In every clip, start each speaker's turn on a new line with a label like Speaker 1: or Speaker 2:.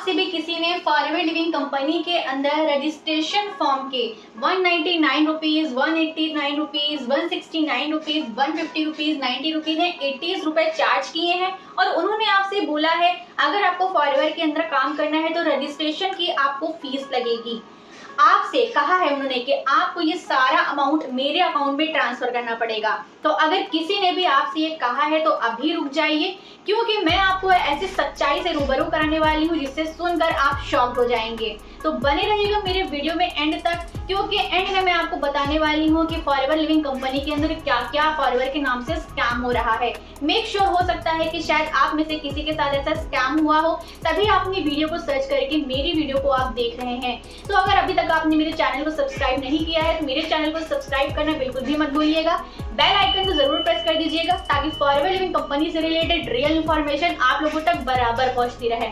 Speaker 1: आपसे भी किसी ने फॉरएवर लिविंग कंपनी के अंदर रजिस्ट्रेशन फॉर्म के 199 rupees, 189 rupees, 169 rupees, 150 rupees, 90 rupees है, 80 रुपए चार्ज किए हैं और उन्होंने आपसे बोला है अगर आपको फॉरएवर के अंदर काम करना है तो रजिस्ट्रेशन की आपको फीस लगेगी। आपसे कहा है उन्होंने कि आपको ये सारा अमाउंट मेरे अकाउंट में ट्रांसफर करना पड़ेगा। तो अगर किसी ने भी आपसे ये कहा है तो अभी रुक जाइए, क्योंकि मैं आपको ऐसी सच्चाई से रूबरू कराने वाली हूँ जिससे सुनकर आप शॉक्ड हो जाएंगे। तो बने रहिएगा मेरे वीडियो में एंड तक, क्योंकि एंड में मैं आपको बताने वाली हूँ कि फॉरएवर लिविंग कंपनी के अंदर क्या क्या फॉरएवर के नाम से स्कैम हो रहा है। मेक श्योर हो सकता है कि शायद आप में से किसी के साथ ऐसा स्कैम हुआ हो, तभी आपने वीडियो को सर्च करके मेरी वीडियो को आप देख रहे हैं। तो अगर अभी तक आपने मेरे चैनल को सब्सक्राइब नहीं किया है तो मेरे चैनल को सब्सक्राइब करना बिल्कुल भी मत भूलिएगा। बेल आइकन को जरूर प्रेस कर दीजिएगा ताकि फॉरएवर लिविंग कंपनी से रिलेटेड रियल इंफॉर्मेशन आप लोगों तक बराबर पहुंचती रहे।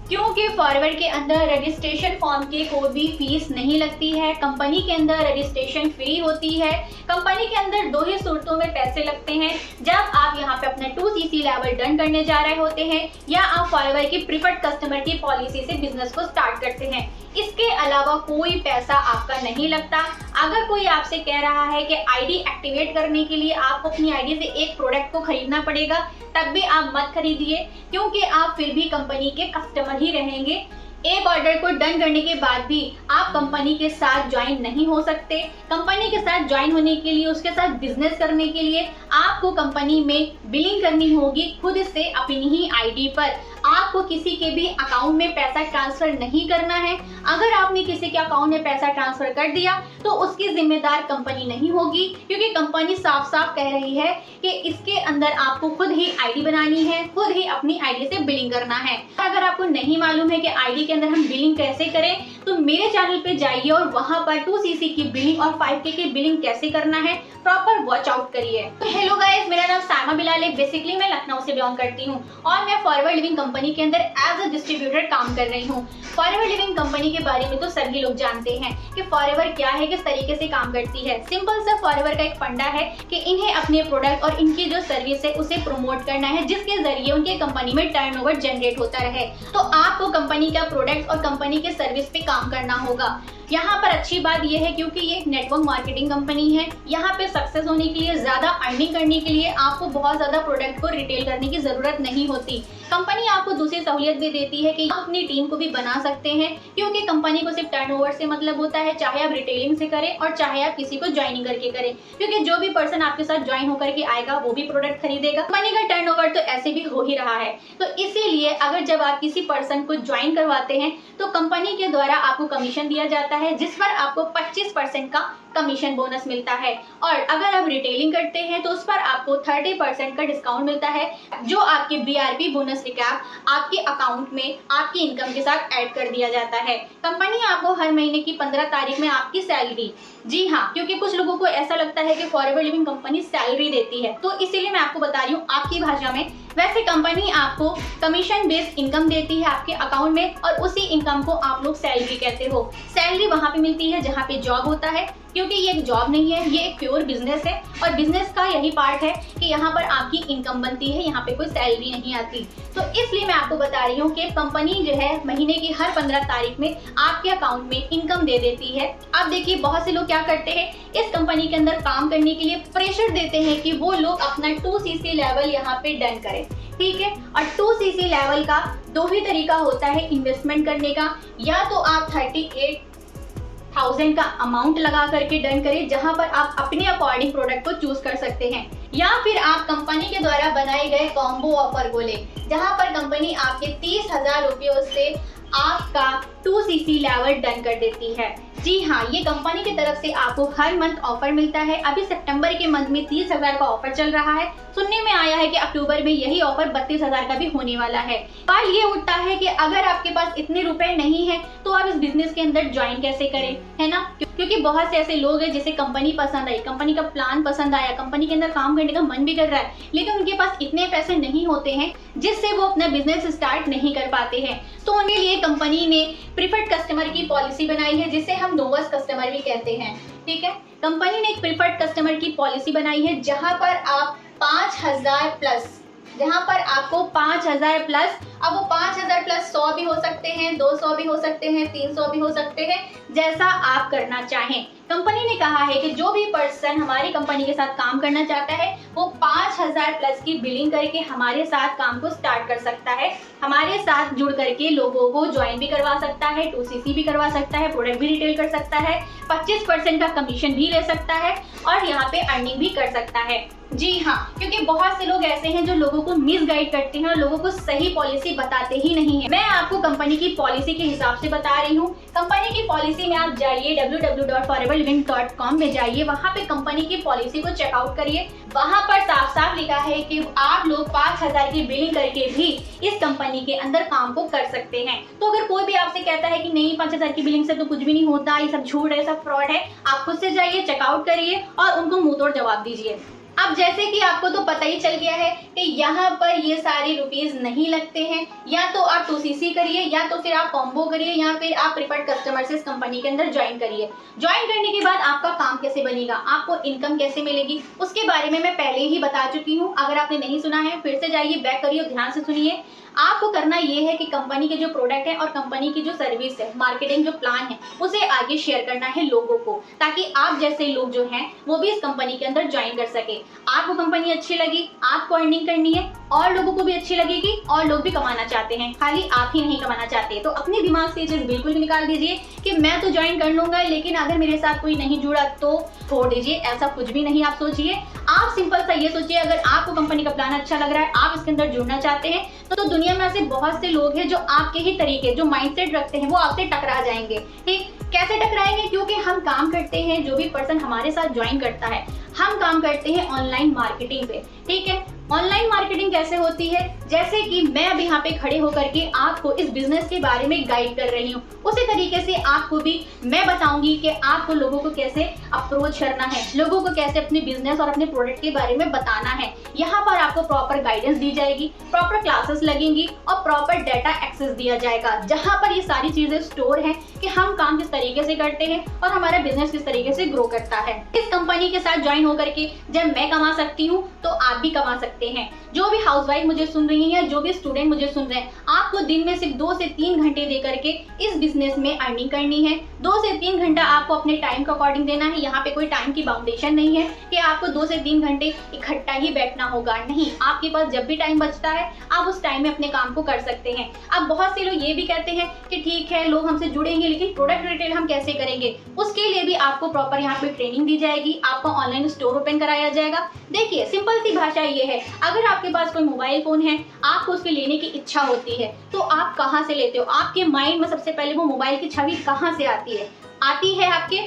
Speaker 1: क्योंकि फॉरएवर के अंदर रजिस्ट्रेशन फॉर्म की कोई भी फीस नहीं लगती है, कंपनी के अंदर रजिस्ट्रेशन फ्री होती है। कंपनी के अंदर दो ही सूरतों में पैसे लगते हैं, जब आप यहाँ पे अपना 2cc लेवल डन करने जा रहे होते हैं या आप फॉरएवर की प्रीफर्ड कस्टमर की पॉलिसी से बिजनेस को स्टार्ट करते हैं। इसके अलावा कोई पैसा आपका नहीं लगता। अगर कोई आपसे कह रहा है कि आईडी एक्टिवेट करने के लिए आपको अपनी आईडी से एक प्रोडक्ट को खरीदना पड़ेगा, तब भी आप मत खरीदिए, क्योंकि आप फिर भी कंपनी के कस्टमर ही रहेंगे। एक ऑर्डर को डन करने के बाद भी आप कंपनी के साथ ज्वाइन नहीं हो सकते। कंपनी के साथ ज्वाइन होने के लिए, उसके साथ बिजनेस करने के लिए आपको कंपनी में बिलिंग करनी होगी खुद से अपनी ही आईडी पर। आपको किसी के भी अकाउंट में पैसा ट्रांसफर नहीं करना है। अगर आपने किसी के अकाउंट में पैसा ट्रांसफर कर दिया तो उसकी जिम्मेदार कंपनी नहीं होगी, क्योंकि कंपनी साफ साफ कह रही है कि इसके अंदर आपको खुद ही आईडी बनानी है, खुद ही अपनी आईडी से बिलिंग करना है। अगर आपको नहीं मालूम है कि आईडी के अंदर हम बिलिंग कैसे करें तो मेरे चैनल पे जाइए और वहां पर 2cc की बिलिंग और 5K की बिलिंग कैसे करना है प्रॉपर वॉच आउट करिए। तो हेलो गाइस, मेरा नाम सामा बिलाल है। बेसिकली मैं लखनऊ से बिलोंग करती हूँ और मैं फॉरएवर लिविंग कंपनी के अंदर एज अ डिस्ट्रीब्यूटर काम कर रही हूँ। फॉरएवर लिविंग कंपनी के बारे में तो सभी लोग जानते हैं कि फॉरएवर क्या है, किस तरीके से काम करती है। सिंपल सा फॉरएवर का एक फंडा है कि इन्हें अपने प्रोडक्ट और इनकी जो सर्विस है उसे प्रमोट करना है, जिसके जरिए उनके कंपनी में टर्नओवर जनरेट होता रहे। तो आपको कंपनी का प्रोडक्ट और कंपनी के सर्विस पे काम करना होगा। यहाँ पर अच्छी बात यह है क्योंकि ये एक नेटवर्क मार्केटिंग कंपनी है, यहाँ पे सक्सेस होने के लिए, ज्यादा अर्निंग करने के लिए आपको बहुत ज्यादा प्रोडक्ट को रिटेल करने की जरूरत नहीं होती। कंपनी आपको दूसरी सहूलियत भी देती है कि आप अपनी टीम को भी बना सकते हैं, क्योंकि कंपनी को सिर्फ टर्नओवर से मतलब होता है, चाहे आप रिटेलिंग से करें और चाहे आप किसी को ज्वाइनिंग करके करें, क्योंकि जो भी पर्सन आपके साथ ज्वाइन होकर के आएगा वो भी प्रोडक्ट खरीदेगा। कंपनी का टर्नओवर तो ऐसे भी हो ही रहा है। तो इसीलिए अगर जब आप किसी पर्सन को ज्वाइन करवाते हैं तो कंपनी के द्वारा आपको कमीशन दिया जाता है, जिस पर आपको 25% का कमीशन बोनस मिलता है। और अगर आप रिटेलिंग करते हैं तो उस पर आपको 30% का डिस्काउंट मिलता है, जो आपके BRP बोनस रिकैप आपके अकाउंट में आपकी इनकम के साथ ऐड कर दिया जाता है। कंपनी आपको हर महीने की 15 तारीख में आपकी सैलरी, जी हाँ, क्योंकि कुछ लोगों को ऐसा लगता है कि फॉरएवर लिविंग कंपनी सैलरी देती है, तो इसीलिए मैं आपको बता रही हूँ आपकी भाषा में। वैसे कंपनी आपको कमीशन बेस्ड इनकम देती है आपके अकाउंट में, और उसी इनकम को आप लोग सैलरी कहते हो। सैलरी वहां पे मिलती है जहां पे जॉब होता है, क्योंकि ये एक जॉब नहीं है, ये एक प्योर बिजनेस है। और बिजनेस का यही पार्ट है कि यहाँ पर आपकी इनकम बनती है, यहाँ पे कोई सैलरी नहीं आती। तो इसलिए मैं आपको बता रही हूँ कि कंपनी जो है महीने की हर 15 तारीख में आपके अकाउंट में इनकम दे देती है। अब देखिए, बहुत से लोग क्या करते हैं, इस कंपनी के अंदर काम करने के लिए प्रेशर देते हैं कि वो लोग अपना 2cc लेवल यहाँ पे डन करें, ठीक है। और 2cc लेवल का दो ही तरीका होता है इन्वेस्टमेंट करने का, या तो आप 38,000 का अमाउंट लगा करके डन करें, जहां पर आप अपने अकॉर्डिंग प्रोडक्ट को चूज कर सकते हैं, या फिर आप कंपनी के द्वारा बनाए गए कॉम्बो ऑफर को लें, जहां पर कंपनी आपके 30,000 रुपयों से आपका 2cc लेवल डन कर देती है। जी हाँ, ये कंपनी की तरफ से आपको हर मंथ ऑफर मिलता है। अभी सितंबर के मंथ में 30,000 का ऑफर चल रहा है। सुनने में आया है कि अक्टूबर में यही ऑफर 32,000 का भी होने वाला है। सवाल ये उठता है कि अगर आपके पास इतने रुपए नहीं है तो आप इस बिजनेस के अंदर ज्वाइन कैसे करें, है ना। क्योंकि बहुत से ऐसे लोग हैं जिसे कंपनी पसंद आई, कंपनी का प्लान पसंद आया, कंपनी के अंदर काम करने का मन भी कर रहा है, लेकिन उनके पास इतने पैसे नहीं होते हैं जिससे वो अपना बिजनेस स्टार्ट नहीं कर पाते हैं। तो उनके लिए कंपनी ने प्रीफर्ड कस्टमर की पॉलिसी बनाई है, जिसे हम नोवस कस्टमर भी कहते हैं, ठीक है। कंपनी ने एक प्रीफर्ड कस्टमर की पॉलिसी बनाई है, जहां पर आप 5,000 प्लस जहाँ पर आपको 5000 प्लस, अब वो 5000 प्लस 100 भी हो सकते हैं, 200 भी हो सकते हैं, 300 भी हो सकते हैं, जैसा आप करना चाहें। कंपनी ने कहा है कि जो भी पर्सन हमारी कंपनी के साथ काम करना चाहता है वो 5000 प्लस की बिलिंग करके हमारे साथ काम को स्टार्ट कर सकता है, हमारे साथ जुड़ करके लोगों को ज्वाइन भी करवा सकता है, 2CC भी करवा सकता है, प्रोडक्ट भी रिटेल कर सकता है, 25% का कमीशन भी ले सकता है और यहाँ पे अर्निंग भी कर सकता है। जी हाँ, क्योंकि बहुत से लोग ऐसे हैं जो लोगों को मिसगाइड करते हैं और लोगों को सही पॉलिसी बताते ही नहीं है। मैं आपको कंपनी की पॉलिसी के हिसाब से बता रही हूँ। कंपनी की पॉलिसी में आप जाइए www.foreverliving.com में जाइए, वहाँ पे कंपनी की पॉलिसी को चेकआउट करिए। वहाँ पर साफ साफ लिखा है कि आप लोग 5000 की बिलिंग करके भी इस कंपनी के अंदर काम को कर सकते हैं। तो अगर कोई भी आपसे कहता है कि नहीं 5000 की बिलिंग से तो कुछ भी नहीं होता, ये सब झूठ है, सब फ्रॉड है, आप खुद से जाइए, चेकआउट करिए और उनको मुंह तोड़ जवाब दीजिए। अब जैसे कि आपको तो पता ही चल गया है कि यहाँ पर ये सारे रुपीस नहीं लगते हैं, या तो आप 2CC करिए या तो फिर आप कॉम्बो करिए या फिर आप प्रीफर्ड कस्टमर से इस कंपनी के अंदर ज्वाइन करिए। ज्वाइन करने के बाद आपका काम कैसे बनेगा, आपको इनकम कैसे मिलेगी, उसके बारे में मैं पहले ही बता चुकी हूँ। अगर आपने नहीं सुना है फिर से जाइए, बैक करिए, ध्यान से सुनिए। आपको करना ये है कि कंपनी के जो प्रोडक्ट है और कंपनी की जो सर्विस है, मार्केटिंग जो प्लान है, उसे आगे शेयर करना है लोगों को, ताकि आप जैसे लोग जो हैं वो भी इस कंपनी के अंदर ज्वाइन कर सके। आपको कंपनी अच्छी लगी, आपको अर्निंग करनी है और लोगों को भी अच्छी लगेगी और लोग भी कमाना चाहते हैं, खाली आप ही नहीं कमाना चाहते। तो अपने दिमाग से ये चीज़ बिल्कुल भी निकाल दीजिए कि मैं तो ज्वाइन कर लूंगा लेकिन अगर मेरे साथ कोई नहीं जुड़ा तो छोड़ दीजिए, ऐसा कुछ भी नहीं आप सोचिए। आप सिंपल सा ये सोचिए, अगर आपको कंपनी का प्लान अच्छा लग रहा है, आप इसके अंदर जुड़ना चाहते हैं, तो दुनिया में ऐसे बहुत से लोग हैं जो आपके ही तरीके, जो माइंडसेट रखते हैं, वो आपसे टकरा जाएंगे। ठीक, कैसे टकराएंगे? क्योंकि हम काम करते हैं, जो भी पर्सन हमारे साथ ज्वाइन करता है, हम काम करते हैं ऑनलाइन मार्केटिंग पे। ठीक है, ऑनलाइन मार्केटिंग कैसे होती है? जैसे कि मैं अब यहाँ पे खड़े होकर के आपको इस बिजनेस के बारे में गाइड कर रही हूँ, उसी तरीके से आपको भी मैं बताऊंगी कि आपको लोगों को कैसे अप्रोच करना है, लोगों को कैसे अपने बिजनेस और अपने प्रोडक्ट के बारे में बताना है। यहाँ पर आपको प्रॉपर गाइडेंस दी जाएगी, प्रॉपर क्लासेस लगेंगी और प्रॉपर डाटा एक्सेस दिया जाएगा, जहाँ पर ये सारी चीजें स्टोर हैं कि हम काम किस तरीके से करते हैं और हमारा बिजनेस किस तरीके से ग्रो करता है। इस कंपनी के साथ ज्वाइन होकर के जब मैं कमा सकती हूँ तो आप भी कमा सकते हैं। जो भी हाउसवाइफ मुझे सुन रही है, जो भी स्टूडेंट मुझे सुन रहे हैं, आपको दिन में सिर्फ 2 से 3 घंटे दे करके इस बिजनेस में अर्निंग करनी है। 2 से 3 घंटा आपको अपने टाइम के अकॉर्डिंग देना है। यहाँ पे कोई टाइम की बाउंडेशन नहीं है कि आपको 2 से 3 घंटे इकट्ठा ही बैठना होगा, नहीं, आपके पास जब भी टाइम बचता है आप उस टाइम में अपने काम को कर सकते हैं। अब बहुत से लोग ये भी कहते हैं कि ठीक है लोग हमसे जुड़ेंगे लेकिन प्रोडक्ट रिटेल हम कैसे करेंगे? उसके लिए भी आपको प्रॉपर यहाँ पे ट्रेनिंग दी जाएगी, आपको ऑनलाइन स्टोर ओपन कराया जाएगा। देखिए सिंपल सी भाषा ये है, अगर आपके पास कोई मोबाइल फोन है, आपको उसके लेने की इच्छा होती है, तो आप कहाँ से लेते हो? आपके माइंड में सबसे पहले वो मोबाइल की छवि कहाँ से आती है? आती है आपके,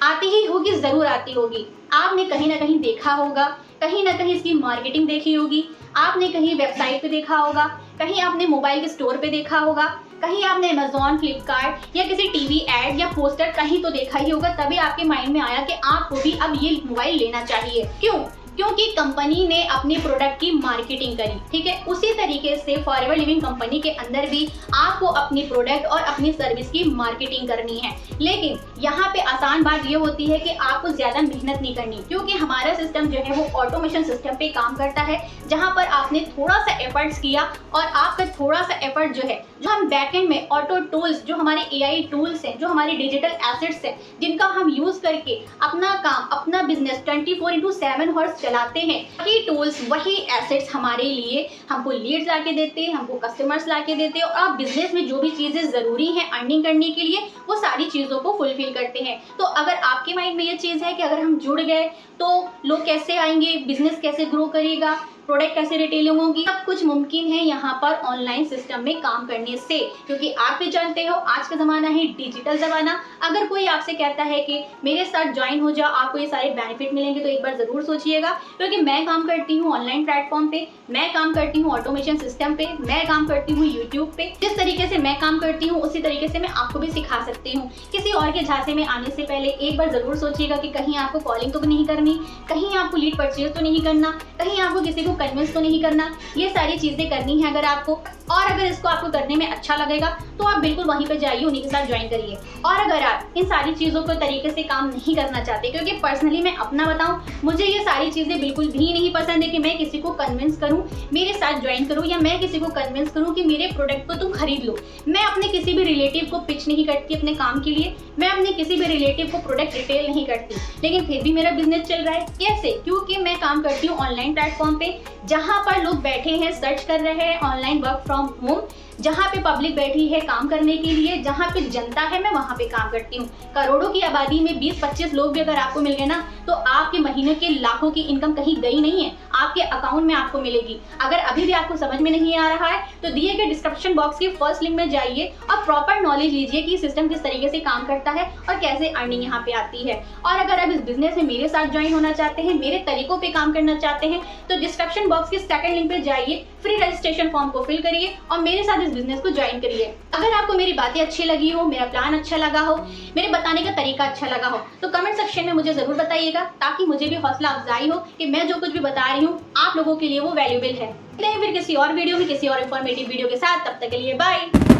Speaker 1: आती ही होगी, जरूर आती होगी। आपने कहीं ना कहीं देखा होगा, कहीं ना कहीं इसकी मार्केटिंग देखी होगी, आपने कहीं वेबसाइट पे देखा होगा, कहीं आपने मोबाइल के स्टोर पे देखा होगा, कहीं आपने अमेजॉन, फ्लिपकार्ट या किसी टीवी एड या पोस्टर कहीं तो देखा ही होगा, तभी आपके माइंड में आया कि आपको भी अब ये मोबाइल लेना चाहिए। क्यों? क्योंकि कंपनी ने अपनी प्रोडक्ट की मार्केटिंग करी। ठीक है, उसी तरीके से फॉरएवर लिविंग कंपनी के अंदर भी आपको अपनी प्रोडक्ट और अपनी सर्विस की मार्केटिंग करनी है। लेकिन यहाँ पे आसान बात ये होती है कि आपको ज़्यादा मेहनत नहीं करनी, क्योंकि हमारा सिस्टम जो है वो ऑटोमेशन सिस्टम पे काम करता है, जहाँ पर आपने थोड़ा सा एफर्ट्स किया और आपका थोड़ा सा एफर्ट जो है, जो हम बैकएंड में ऑटो टूल्स, जो हमारे AI टूल्स हैं, जो हमारे डिजिटल एसेट्स हैं, जिनका हम यूज़ करके अपना काम, अपना बिजनेस 24/7 हॉर्स चलाते हैं, वही टूल्स, वही एसेट्स हमारे लिए हमको लीड्स ला के देते हैं, हमको कस्टमर्स ला के देते हैं और आप बिजनेस में जो भी चीज़ें ज़रूरी हैं अर्निंग करने के लिए, वो सारी चीज़ों को फुलफिल करते हैं। तो अगर आपके माइंड में ये चीज़ है कि अगर हम जुड़ गए तो लोग कैसे आएंगे, बिजनेस कैसे ग्रो करेगा, प्रोडक्ट कैसे रिटेलिंग होगी, सब कुछ मुमकिन है यहाँ पर ऑनलाइन सिस्टम में काम करने से, क्योंकि आप भी जानते हो आज का ज़माना है डिजिटल ज़माना। अगर कोई आपसे कहता है कि मेरे साथ ज्वाइन हो जाओ, आपको ये सारे बेनिफिट मिलेंगे, तो एक बार ज़रूर सोचिएगा, क्योंकि मैं काम करती हूँ ऑनलाइन प्लेटफॉर्म पे, मैं काम करती हूँ ऑटोमेशन सिस्टम पे, मैं काम करती हूँ यूट्यूब पे। जिस तरीके से मैं काम करती हूँ उसी तरीके से मैं आपको भी सिखा सकती हूँ। किसी और के झांसे में आने से पहले एक बार ज़रूर सोचिएगा कि कहीं आपको कॉलिंग तो नहीं करनी, कहीं आपको लीड परचेज तो नहीं करना, कहीं आपको किसी को कन्विंस तो नहीं करना, ये सारी चीज़ें करनी है अगर आपको। और अगर इसको आपको करने में अच्छा लगेगा तो आप बिल्कुल वहीं पे जाइए, उन्हीं के साथ ज्वाइन करिए। और अगर आप इन सारी चीज़ों को तरीके से काम नहीं करना चाहते, क्योंकि पर्सनली मैं अपना बताऊं, मुझे ये सारी चीज़ें बिल्कुल भी नहीं पसंद है कि मैं किसी को कन्विंस करूं मेरे साथ ज्वाइन करूं, या मैं किसी को कन्विंस करूं कि मेरे प्रोडक्ट को तुम खरीद लो। मैं अपने किसी भी रिलेटिव को पिच नहीं करती अपने काम के लिए, मैं अपने किसी भी रिलेटिव को प्रोडक्ट रिटेल नहीं करती, लेकिन फिर भी मेरा बिजनेस चल रहा है। कैसे? क्योंकि मैं काम करती हूँ ऑनलाइन प्लेटफॉर्म पे, जहाँ पर लोग बैठे हैं सर्च कर रहे हैं ऑनलाइन वर्क फ्रॉम होम, जहाँ पे पब्लिक बैठी है काम करने के लिए, जहाँ पे जनता है मैं वहाँ पे काम करती हूँ। करोड़ों की आबादी में 20-25 लोग भी अगर आपको मिल गए ना, तो आपके महीने के लाखों की इनकम कहीं गई नहीं है, आपके अकाउंट में आपको मिलेगी। अगर अभी भी आपको समझ में नहीं आ रहा है तो दिए गए डिस्क्रिप्शन बॉक्स के फर्स्ट लिंक में जाइए और प्रॉपर नॉलेज लीजिए कि सिस्टम किस तरीके से काम करता है और कैसे अर्निंग यहाँ पे आती है। और अगर आप इस बिजनेस में मेरे साथ ज्वाइन होना चाहते हैं, मेरे तरीकों पे काम करना चाहते हैं, तो डिस्क्रिप्शन बॉक्स के सेकंड लिंक पे जाइए, फ्री रजिस्ट्रेशन फॉर्म को फिल करिए और मेरे साथ इस बिजनेस को ज्वाइन करिए। अगर आपको मेरी बातें अच्छी लगी हो, मेरा प्लान अच्छा लगा हो, मेरे बताने का तरीका अच्छा लगा हो, तो कमेंट सेक्शन में मुझे जरूर बताइएगा, ताकि मुझे भी हौसला अफजाई हो कि मैं जो कुछ भी बता रही हूँ आप लोगों के लिए वो वैल्यूएबल है। फिर किसी और वीडियो में किसी और इन्फॉर्मेटिव वीडियो के साथ, तब तक के लिए बाय।